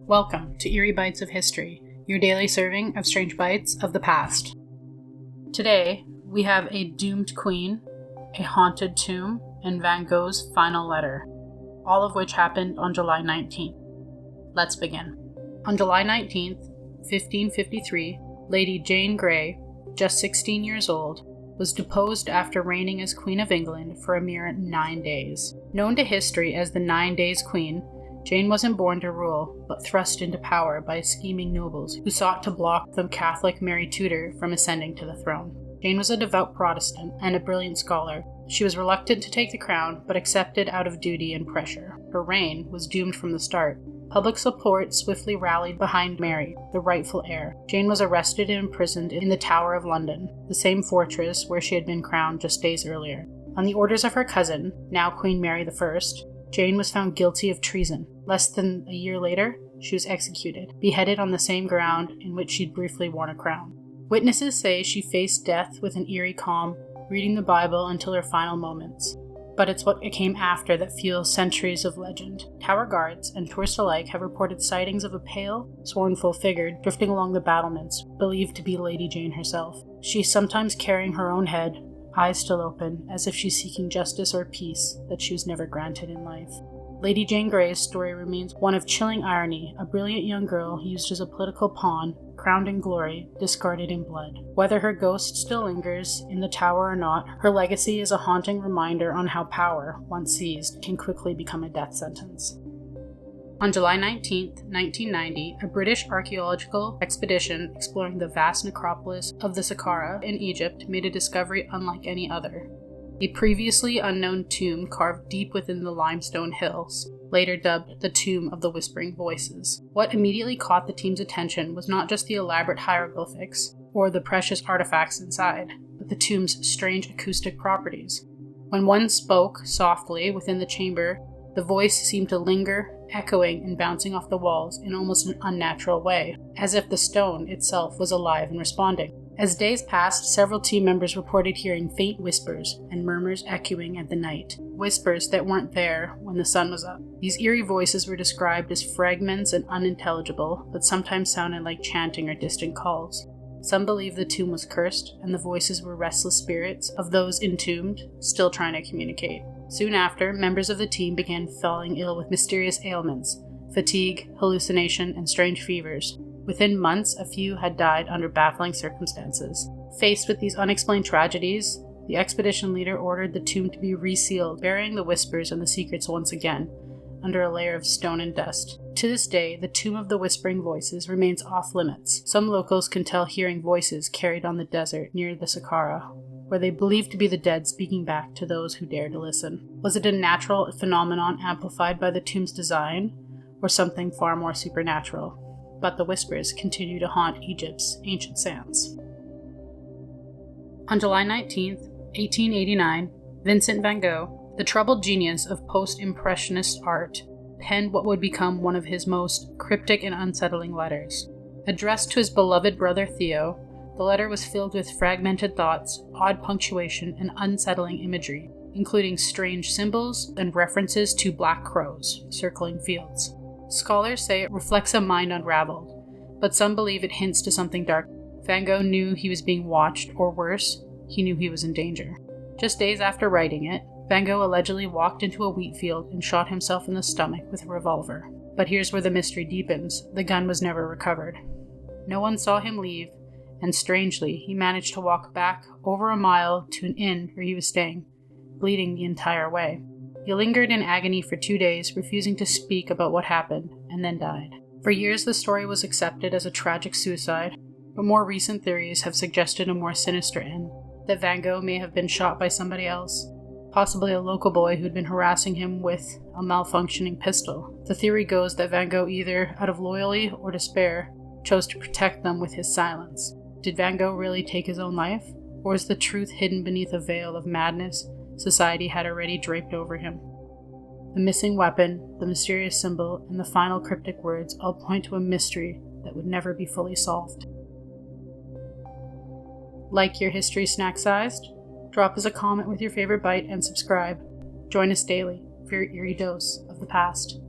Welcome to Eerie Bites of History, your daily serving of strange bites of the past. Today, we have a doomed queen, a haunted tomb, and Van Gogh's final letter, all of which happened on July 19th. Let's begin. On July 19th, 1553, Lady Jane Grey, just 16 years old, was deposed after reigning as Queen of England for a mere 9 days. Known to history as the 9 Days Queen, Jane wasn't born to rule, but thrust into power by scheming nobles who sought to block the Catholic Mary Tudor from ascending to the throne. Jane was a devout Protestant and a brilliant scholar. She was reluctant to take the crown, but accepted out of duty and pressure. Her reign was doomed from the start. Public support swiftly rallied behind Mary, the rightful heir. Jane was arrested and imprisoned in the Tower of London, the same fortress where she had been crowned just days earlier. On the orders of her cousin, now Queen Mary I, Jane was found guilty of treason. Less than a year later, she was executed, beheaded on the same ground in which she'd briefly worn a crown. Witnesses say she faced death with an eerie calm, reading the Bible until her final moments. But it's what came after that fuels centuries of legend. Tower guards and tourists alike have reported sightings of a pale, scornful figure drifting along the battlements, believed to be Lady Jane herself. She's sometimes carrying her own head, eyes still open, as if she's seeking justice or peace that she was never granted in life. Lady Jane Grey's story remains one of chilling irony, a brilliant young girl used as a political pawn, crowned in glory, discarded in blood. Whether her ghost still lingers in the tower or not, her legacy is a haunting reminder on how power, once seized, can quickly become a death sentence. On July 19, 1990, a British archaeological expedition exploring the vast necropolis of the Saqqara in Egypt made a discovery unlike any other. A previously unknown tomb carved deep within the limestone hills, later dubbed the Tomb of the Whispering Voices. What immediately caught the team's attention was not just the elaborate hieroglyphics or the precious artifacts inside, but the tomb's strange acoustic properties. When one spoke softly within the chamber, the voice seemed to linger, echoing and bouncing off the walls in almost an unnatural way, as if the stone itself was alive and responding. As days passed, several team members reported hearing faint whispers and murmurs echoing at the night. Whispers that weren't there when the sun was up. These eerie voices were described as fragments and unintelligible, but sometimes sounded like chanting or distant calls. Some believed the tomb was cursed, and the voices were restless spirits of those entombed, still trying to communicate. Soon after, members of the team began falling ill with mysterious ailments, fatigue, hallucination, and strange fevers. Within months, a few had died under baffling circumstances. Faced with these unexplained tragedies, the expedition leader ordered the tomb to be resealed, burying the whispers and the secrets once again, under a layer of stone and dust. To this day, the Tomb of the Whispering Voices remains off-limits. Some locals can tell hearing voices carried on the desert near the Saqqara, where they believe to be the dead speaking back to those who dare to listen. Was it a natural phenomenon amplified by the tomb's design, or something far more supernatural? But the whispers continue to haunt Egypt's ancient sands. On July 19, 1889, Vincent van Gogh, the troubled genius of post-impressionist art, penned what would become one of his most cryptic and unsettling letters. Addressed to his beloved brother Theo, the letter was filled with fragmented thoughts, odd punctuation, and unsettling imagery, including strange symbols and references to black crows circling fields. Scholars say it reflects a mind unraveled, but some believe it hints to something dark. Van Gogh knew he was being watched, or worse, he knew he was in danger. Just days after writing it, Van Gogh allegedly walked into a wheat field and shot himself in the stomach with a revolver. But here's where the mystery deepens. The gun was never recovered. No one saw him leave, and strangely, he managed to walk back over a mile to an inn where he was staying, bleeding the entire way. He lingered in agony for 2 days, refusing to speak about what happened, and then died. For years, the story was accepted as a tragic suicide, but more recent theories have suggested a more sinister end, that Van Gogh may have been shot by somebody else, possibly a local boy who'd been harassing him with a malfunctioning pistol. The theory goes that Van Gogh, either out of loyalty or despair, chose to protect them with his silence. Did Van Gogh really take his own life, or is the truth hidden beneath a veil of madness society had already draped over him? The missing weapon, the mysterious symbol, and the final cryptic words all point to a mystery that would never be fully solved. Like your history snack-sized? Drop us a comment with your favorite bite and subscribe. Join us daily for your eerie dose of the past.